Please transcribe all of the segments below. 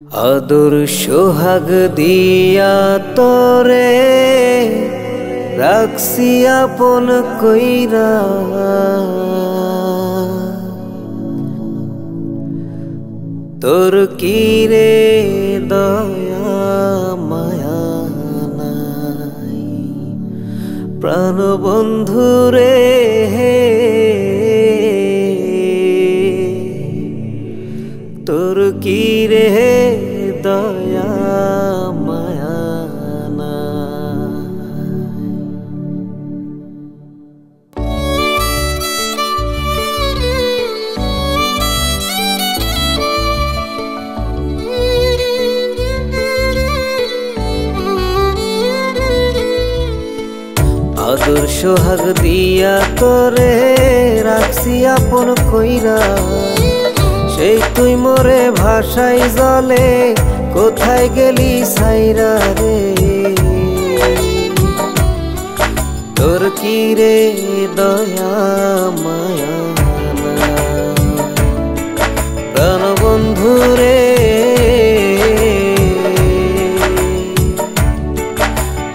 আদর সোহাগ দিয়া তোরে রাখছি আপন কইরা, তোর কি রে দয়া মায়া নাই প্রাণ বন্ধু রে, তোর কি রে দয়া মায়া নাই। আদর সোহাগ দিয়া তোরে রাখছি আপন কইরা, সেই তুই মোরে ভাষাই জলে কোথায় গেলি সাইরা রে, তোর কি রে দয়া মায়া প্রাণ বন্ধু রে,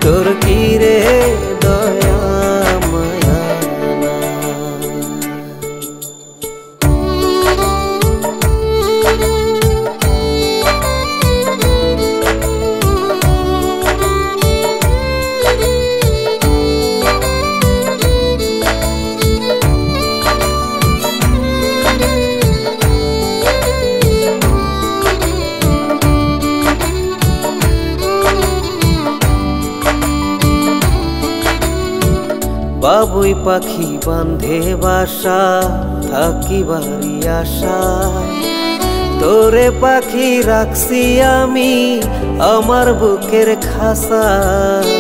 তোর কি রে দয়া মায়া। বাবুই পাখি বান্ধে বাসা থাকি বাড়ি আশায়, তোরে পাখি রাখছি আমি আমার বুকের খাসায়।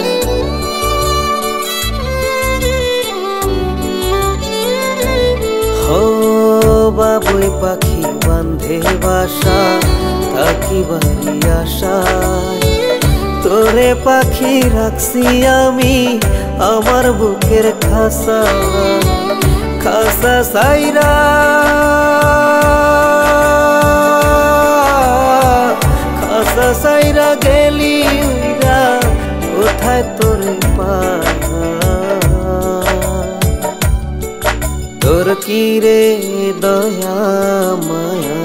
হো বাবুই পাখি বান্ধে বাসা থাকি বাড়ি আশায়, তোরে পাখি রাখছি আমি আমার বুকের খাসা খাসা সাইরা, খাসা সাইরা গেলি উইরা কোথায় তোরে পা, তোর কি রে দয়া মায়া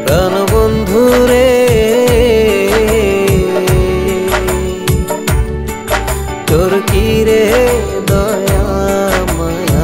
প্রাণ বন্ধু রে, তোর কি রে দয়া মায়া।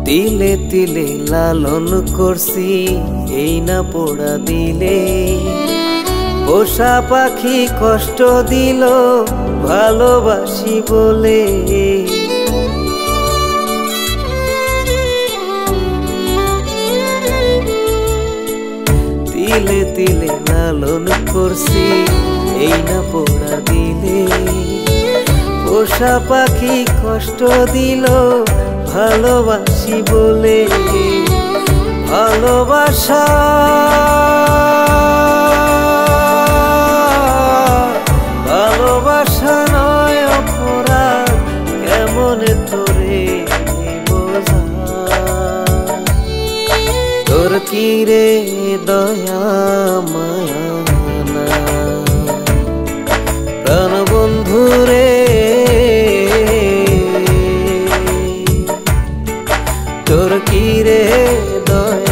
তিলে তিলে লালন করছি এই না পোড়া দিলে, পোষা পাখি কষ্ট দিল ভালোবাসি বলে, তিলে তিলে লালন করছি এই না পোড়া দিলে, পোষা পাখি কষ্ট দিল ভালোবাসি বলে, ভালোবাসা ভালোবাসা নয় অপরাধ কেমন তোরে বোঝা, তোর কি রে দয়া মায়া প্রাণ বন্ধু রে, তোর কি রে দয়া।